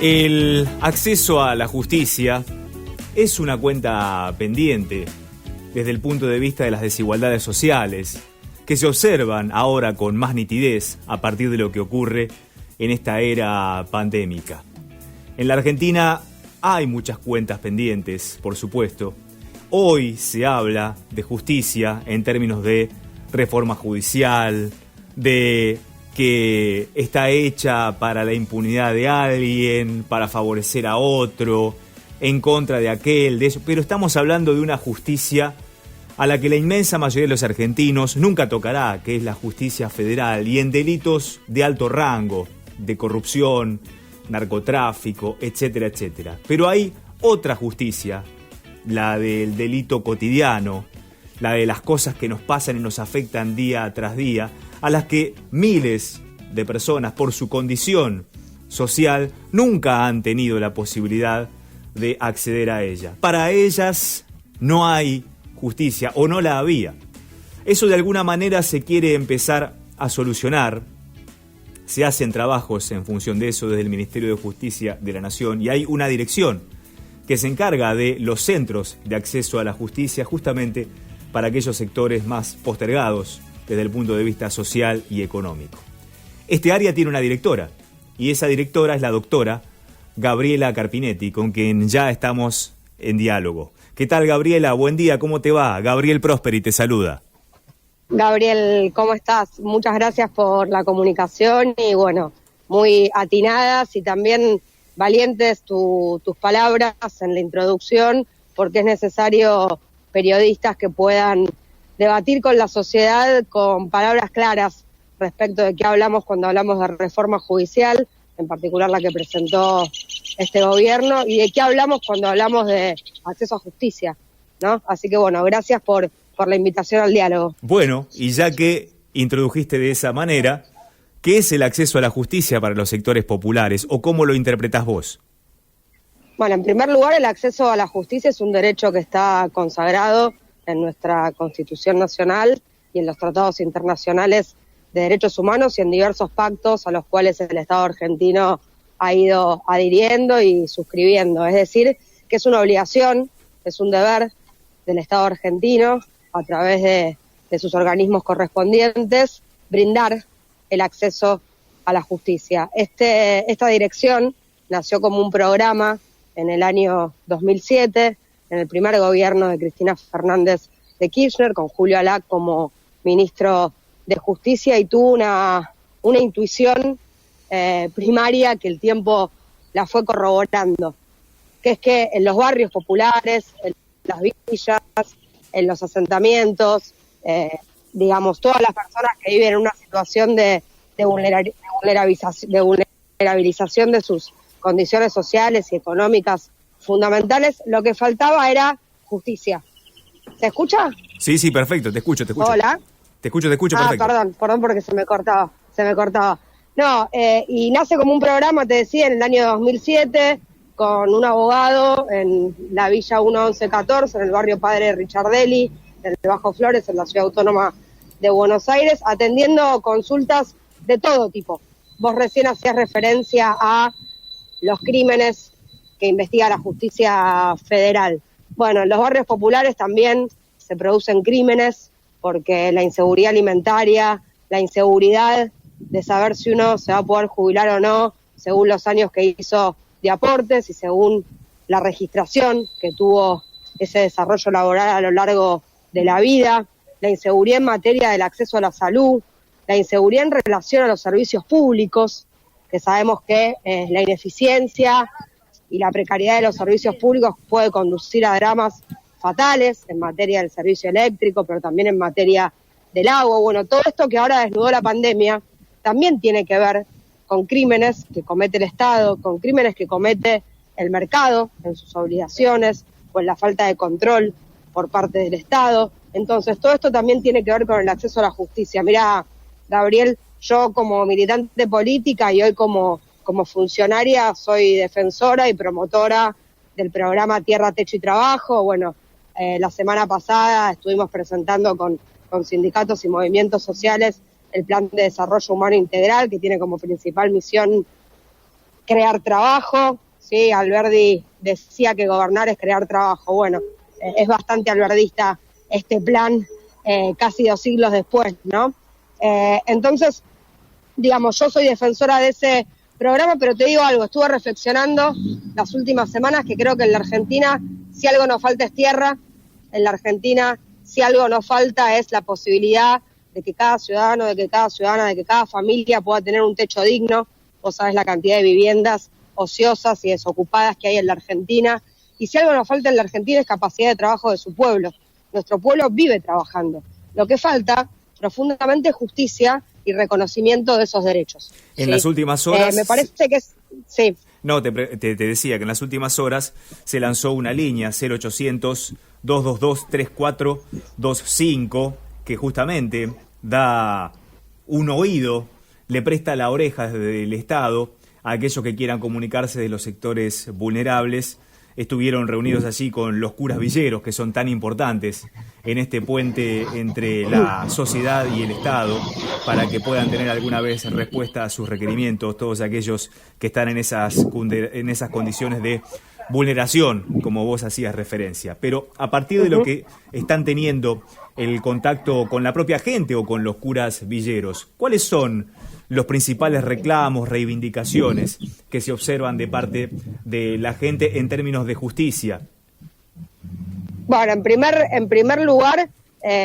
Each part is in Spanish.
El acceso a la justicia es una cuenta pendiente desde el punto de vista de las desigualdades sociales que se observan ahora con más nitidez a partir de lo que ocurre en esta era pandémica. En la Argentina hay muchas cuentas pendientes, por supuesto. Hoy se habla de justicia en términos de reforma judicial, de que está hecha para la impunidad de alguien, para favorecer a otro, en contra de aquel, de eso. Pero estamos hablando de una justicia a la que la inmensa mayoría de los argentinos nunca tocará, que es la justicia federal, y en delitos de alto rango, de corrupción, narcotráfico, etcétera, etcétera. Pero hay otra justicia, la del delito cotidiano, la de las cosas que nos pasan y nos afectan día tras día, a las que miles de personas, por su condición social, nunca han tenido la posibilidad de acceder a ella. Para ellas no hay justicia, o no la había. Eso de alguna manera se quiere empezar a solucionar. Se hacen trabajos en función de eso desde el Ministerio de Justicia de la Nación, y hay una dirección que se encarga de los centros de acceso a la justicia justamente para aquellos sectores más postergados desde el punto de vista social y económico. Este área tiene una directora, y esa directora es la doctora Gabriela Carpinetti, con quien ya estamos en diálogo. ¿Qué tal, Gabriela? Buen día, ¿cómo te va? Gabriel Prosperi te saluda. Gabriel, ¿cómo estás? Muchas gracias por la comunicación y bueno, muy atinadas y también valientes tus palabras en la introducción, porque es necesario periodistas que puedan debatir con la sociedad con palabras claras respecto de qué hablamos cuando hablamos de reforma judicial, en particular la que presentó este gobierno, y de qué hablamos cuando hablamos de acceso a justicia, ¿no? Así que bueno, gracias por la invitación al diálogo. Bueno, y ya que introdujiste de esa manera, ¿qué es el acceso a la justicia para los sectores populares o cómo lo interpretás vos? Bueno, en primer lugar, el acceso a la justicia es un derecho que está consagrado en nuestra Constitución Nacional y en los tratados internacionales de derechos humanos y en diversos pactos a los cuales el Estado argentino ha ido adhiriendo y suscribiendo. Es decir, que es una obligación, es un deber del Estado argentino, a través de sus organismos correspondientes, brindar el acceso a la justicia. Esta dirección nació como un programa en el año 2007, en el primer gobierno de Cristina Fernández de Kirchner, con Julio Alac como ministro de Justicia, y tuvo una intuición primaria que el tiempo la fue corroborando, que es que en los barrios populares, en las villas, en los asentamientos, digamos, todas las personas que viven en una situación de vulnerabilización de sus condiciones sociales y económicas fundamentales, lo que faltaba era justicia. ¿Se escucha? Sí, perfecto, te escucho. Hola. Te escucho, perfecto. Perdón porque se me cortaba. No, y nace como un programa, te decía, en el año 2007, con un abogado en la Villa 1114, en el barrio Padre Richardelli, en el Bajo Flores, en la Ciudad Autónoma de Buenos Aires, atendiendo consultas de todo tipo. Vos recién hacías referencia a los crímenes que investiga la justicia federal. Bueno, en los barrios populares también se producen crímenes, porque la inseguridad alimentaria, la inseguridad de saber si uno se va a poder jubilar o no, según los años que hizo de aportes y según la registración que tuvo ese desarrollo laboral a lo largo de la vida, la inseguridad en materia del acceso a la salud, la inseguridad en relación a los servicios públicos, que sabemos que la ineficiencia y la precariedad de los servicios públicos puede conducir a dramas fatales en materia del servicio eléctrico, pero también en materia del agua. Bueno, todo esto que ahora desnudó la pandemia también tiene que ver con crímenes que comete el Estado, con crímenes que comete el mercado en sus obligaciones o en la falta de control por parte del Estado. Entonces, todo esto también tiene que ver con el acceso a la justicia. Mirá, Gabriel, yo como militante política y hoy como funcionaria soy defensora y promotora del programa Tierra, Techo y Trabajo. Bueno, la semana pasada estuvimos presentando con sindicatos y movimientos sociales el Plan de Desarrollo Humano Integral, que tiene como principal misión crear trabajo, ¿sí? Alberdi decía que gobernar es crear trabajo. Bueno, es bastante alberdista este plan casi 2 siglos después, ¿no? Entonces, digamos, yo soy defensora de ese programa, pero te digo algo, estuve reflexionando las últimas semanas que creo que en la Argentina, si algo nos falta es tierra, en la Argentina, si algo nos falta es la posibilidad de que cada ciudadano, de que cada ciudadana, de que cada familia pueda tener un techo digno. Vos sabés la cantidad de viviendas ociosas y desocupadas que hay en la Argentina. Y si algo nos falta en la Argentina es capacidad de trabajo de su pueblo. Nuestro pueblo vive trabajando. Lo que falta, profundamente, es justicia y reconocimiento de esos derechos. En las últimas horas... me parece que es... Sí. No, te decía que en las últimas horas se lanzó una línea 0800-222-3425 que justamente da un oído, le presta la oreja desde el Estado a aquellos que quieran comunicarse de los sectores vulnerables. Estuvieron reunidos allí con los curas villeros, que son tan importantes en este puente entre la sociedad y el Estado, para que puedan tener alguna vez respuesta a sus requerimientos, todos aquellos que están en esas condiciones de vulneración, como vos hacías referencia. Pero a partir de lo que están teniendo el contacto con la propia gente o con los curas villeros, ¿cuáles son los principales reclamos, reivindicaciones que se observan de parte de la gente en términos de justicia? Bueno, en primer lugar,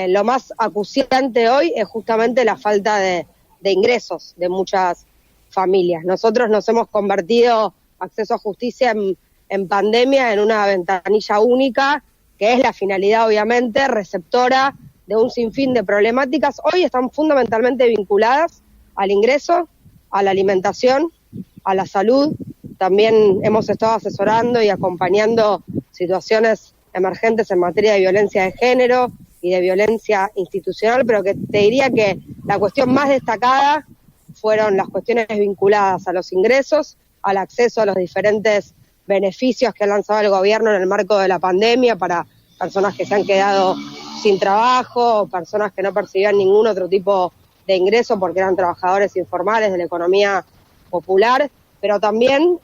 lo más acuciante hoy es justamente la falta de ingresos de muchas familias. Nosotros nos hemos convertido, acceso a justicia en pandemia, en una ventanilla única, que es la finalidad, obviamente, receptora de un sinfín de problemáticas. Hoy están fundamentalmente vinculadas al ingreso, a la alimentación, a la salud. También hemos estado asesorando y acompañando situaciones emergentes en materia de violencia de género y de violencia institucional, pero que te diría que la cuestión más destacada fueron las cuestiones vinculadas a los ingresos, al acceso a los diferentes beneficios que ha lanzado el gobierno en el marco de la pandemia para personas que se han quedado sin trabajo, personas que no percibían ningún otro tipo de ingreso porque eran trabajadores informales de la economía popular, pero también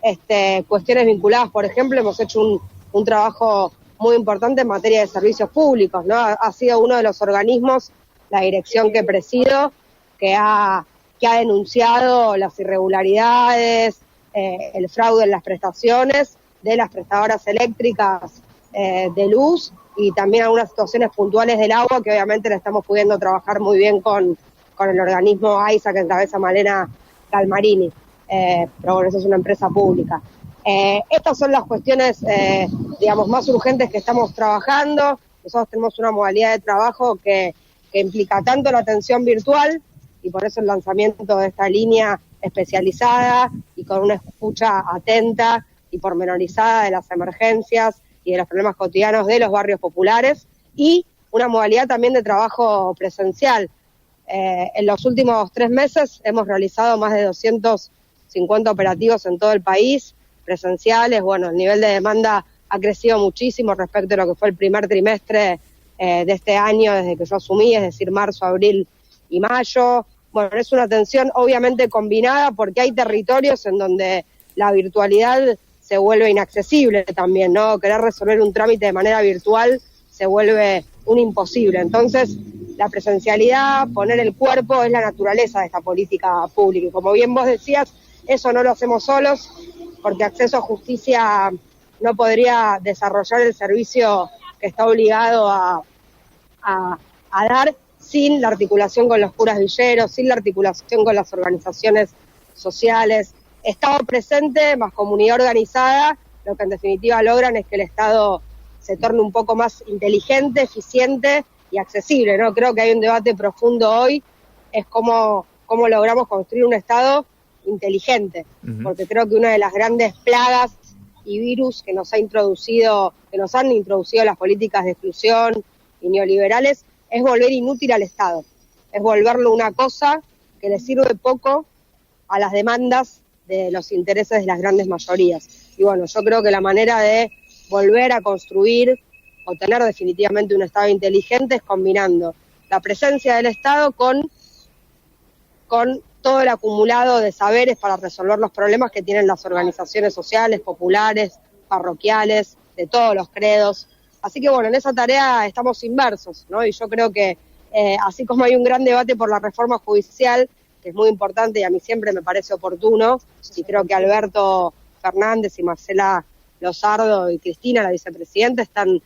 cuestiones vinculadas, por ejemplo, hemos hecho un trabajo muy importante en materia de servicios públicos, ¿no? Ha sido uno de los organismos, la dirección que presido, que ha denunciado las irregularidades, el fraude en las prestaciones de las prestadoras eléctricas de luz y también algunas situaciones puntuales del agua que obviamente le estamos pudiendo trabajar muy bien con el organismo AISA que encabeza Malena Galmarini, pero bueno, eso es una empresa pública. Estas son las cuestiones, digamos, más urgentes que estamos trabajando. Nosotros tenemos una modalidad de trabajo que implica tanto la atención virtual, y por eso el lanzamiento de esta línea especializada y con una escucha atenta y pormenorizada de las emergencias y de los problemas cotidianos de los barrios populares, y una modalidad también de trabajo presencial. En los últimos 3 meses hemos realizado más de 250 operativos en todo el país, presenciales. Bueno, el nivel de demanda ha crecido muchísimo respecto a lo que fue el primer trimestre de este año, desde que yo asumí, es decir, marzo, abril y mayo. Bueno, es una atención obviamente combinada porque hay territorios en donde la virtualidad se vuelve inaccesible también, ¿no? Querer resolver un trámite de manera virtual se vuelve un imposible. Entonces, la presencialidad, poner el cuerpo, es la naturaleza de esta política pública. Y como bien vos decías, eso no lo hacemos solos, porque Acceso a Justicia no podría desarrollar el servicio que está obligado a dar sin la articulación con los curas villeros, sin la articulación con las organizaciones sociales. Estado presente más comunidad organizada, lo que en definitiva logran es que el Estado se torne un poco más inteligente, eficiente y accesible, ¿no? Creo que hay un debate profundo hoy, es cómo logramos construir un Estado inteligente, porque creo que una de las grandes plagas y virus que nos han introducido las políticas de exclusión y neoliberales es volver inútil al Estado, es volverlo una cosa que le sirve poco a las demandas de los intereses de las grandes mayorías. Y bueno, yo creo que la manera de volver a construir o tener definitivamente un Estado inteligente es combinando la presencia del Estado con todo el acumulado de saberes para resolver los problemas que tienen las organizaciones sociales, populares, parroquiales, de todos los credos. Así que bueno, en esa tarea estamos inmersos, ¿no? Y yo creo que así como hay un gran debate por la reforma judicial, que es muy importante y a mí siempre me parece oportuno, y creo que Alberto Fernández y Marcela Lozardo y Cristina, la vicepresidenta, están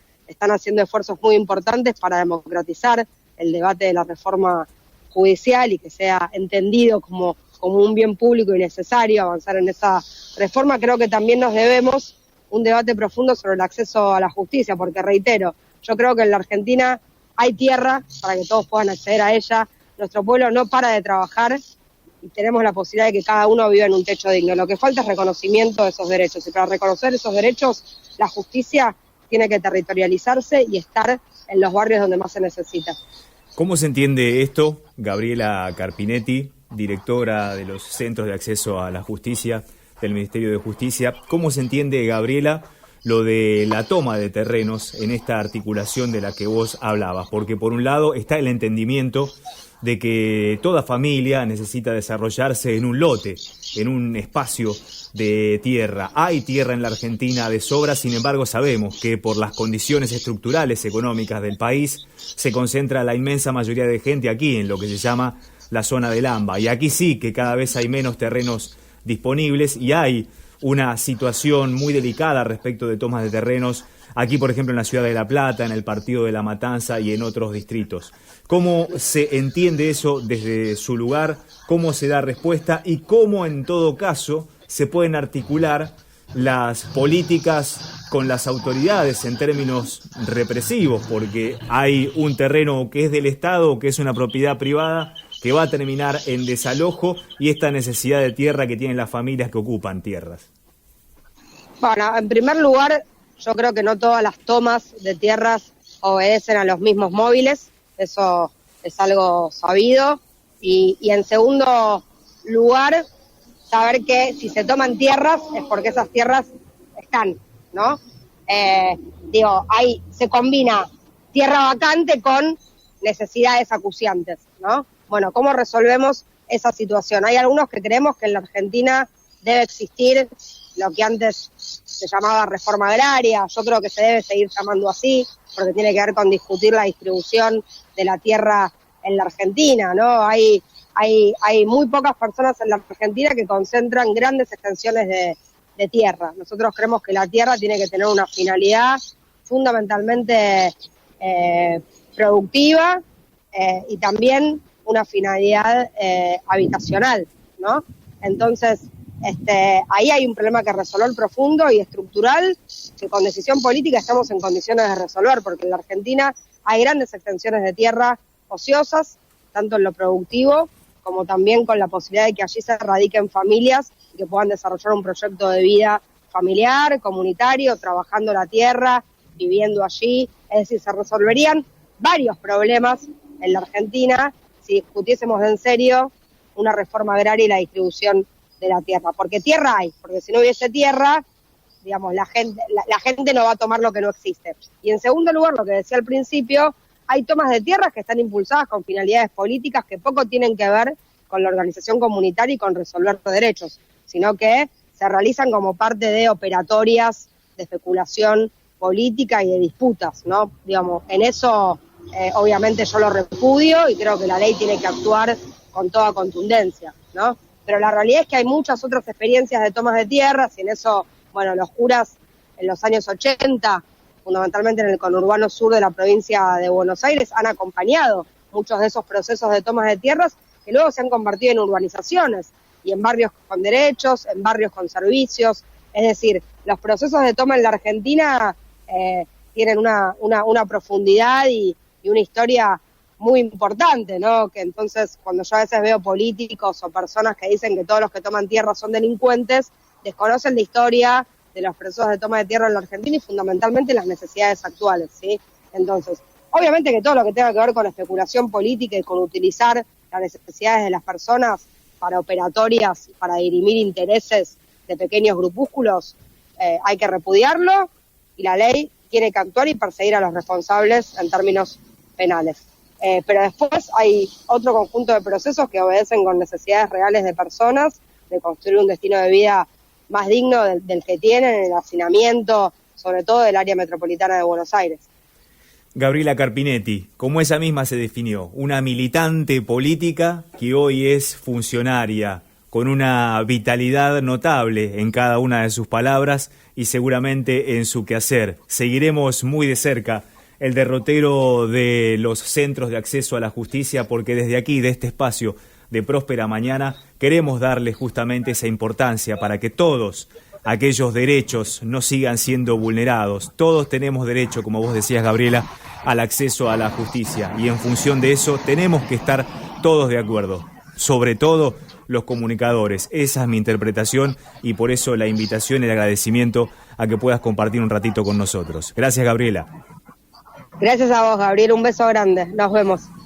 haciendo esfuerzos muy importantes para democratizar el debate de la reforma judicial y que sea entendido como un bien público y necesario avanzar en esa reforma. Creo que también nos debemos un debate profundo sobre el acceso a la justicia, porque reitero, yo creo que en la Argentina hay tierra para que todos puedan acceder a ella, nuestro pueblo no para de trabajar y tenemos la posibilidad de que cada uno viva en un techo digno. Lo que falta es reconocimiento de esos derechos, y para reconocer esos derechos, la justicia tiene que territorializarse y estar en los barrios donde más se necesita. ¿Cómo se entiende esto, Gabriela Carpinetti, directora de los Centros de Acceso a la Justicia del Ministerio de Justicia? ¿Cómo se entiende, Gabriela, lo de la toma de terrenos en esta articulación de la que vos hablabas? Porque por un lado está el entendimiento de que toda familia necesita desarrollarse en un lote, en un espacio de tierra. Hay tierra en la Argentina de sobra, sin embargo sabemos que por las condiciones estructurales económicas del país se concentra la inmensa mayoría de gente aquí en lo que se llama la zona del AMBA. Y aquí sí que cada vez hay menos terrenos disponibles y hay una situación muy delicada respecto de tomas de terrenos aquí, por ejemplo, en la ciudad de La Plata, en el partido de La Matanza y en otros distritos. ¿Cómo se entiende eso desde su lugar? ¿Cómo se da respuesta? Y cómo, en todo caso, se pueden articular las políticas con las autoridades en términos represivos, porque hay un terreno que es del Estado, que es una propiedad privada, que va a terminar en desalojo, y esta necesidad de tierra que tienen las familias que ocupan tierras. Bueno, en primer lugar, yo creo que no todas las tomas de tierras obedecen a los mismos móviles, eso es algo sabido, y en segundo lugar, saber que si se toman tierras es porque esas tierras están, ¿no? Se combina tierra vacante con necesidades acuciantes, ¿no? Bueno, ¿cómo resolvemos esa situación? Hay algunos que creemos que en la Argentina debe existir lo que antes se llamaba reforma agraria. Yo creo que se debe seguir llamando así, porque tiene que ver con discutir la distribución de la tierra en la Argentina, ¿no? Hay muy pocas personas en la Argentina que concentran grandes extensiones de tierra. Nosotros creemos que la tierra tiene que tener una finalidad fundamentalmente productiva y también una finalidad habitacional, ¿no? Entonces, ahí hay un problema que resolver profundo y estructural, que con decisión política estamos en condiciones de resolver, porque en la Argentina hay grandes extensiones de tierra ociosas, tanto en lo productivo como también con la posibilidad de que allí se radiquen familias y que puedan desarrollar un proyecto de vida familiar, comunitario, trabajando la tierra, viviendo allí. Es decir, se resolverían varios problemas en la Argentina si discutiésemos en serio una reforma agraria y la distribución de la tierra. Porque tierra hay, porque si no hubiese tierra, digamos, la gente no va a tomar lo que no existe. Y en segundo lugar, lo que decía al principio, hay tomas de tierras que están impulsadas con finalidades políticas que poco tienen que ver con la organización comunitaria y con resolver derechos, sino que se realizan como parte de operatorias de especulación política y de disputas, ¿no? Digamos, en eso obviamente yo lo repudio y creo que la ley tiene que actuar con toda contundencia, ¿no? Pero la realidad es que hay muchas otras experiencias de tomas de tierras y en eso, bueno, los curas en los años 80, fundamentalmente en el conurbano sur de la provincia de Buenos Aires, han acompañado muchos de esos procesos de tomas de tierras que luego se han convertido en urbanizaciones y en barrios con derechos, en barrios con servicios. Es decir, los procesos de toma en la Argentina tienen una profundidad y una historia muy importante, ¿no? Que entonces, cuando yo a veces veo políticos o personas que dicen que todos los que toman tierra son delincuentes, desconocen la historia de los procesos de toma de tierra en la Argentina y fundamentalmente las necesidades actuales, ¿sí? Entonces, obviamente que todo lo que tenga que ver con especulación política y con utilizar las necesidades de las personas para operatorias, para dirimir intereses de pequeños grupúsculos, hay que repudiarlo y la ley tiene que actuar y perseguir a los responsables en términos penales. Pero después hay otro conjunto de procesos que obedecen con necesidades reales de personas, de construir un destino de vida más digno del que tienen, en el hacinamiento, sobre todo del área metropolitana de Buenos Aires. Gabriela Carpinetti, como ella misma se definió, una militante política que hoy es funcionaria, con una vitalidad notable en cada una de sus palabras y seguramente en su quehacer. Seguiremos muy de cerca el derrotero de los centros de acceso a la justicia, porque desde aquí, de este espacio de Próspera Mañana, queremos darle justamente esa importancia para que todos aquellos derechos no sigan siendo vulnerados. Todos tenemos derecho, como vos decías, Gabriela, al acceso a la justicia, y en función de eso tenemos que estar todos de acuerdo, sobre todo los comunicadores. Esa es mi interpretación, y por eso la invitación y el agradecimiento a que puedas compartir un ratito con nosotros. Gracias, Gabriela. Gracias a vos, Gabriel. Un beso grande. Nos vemos.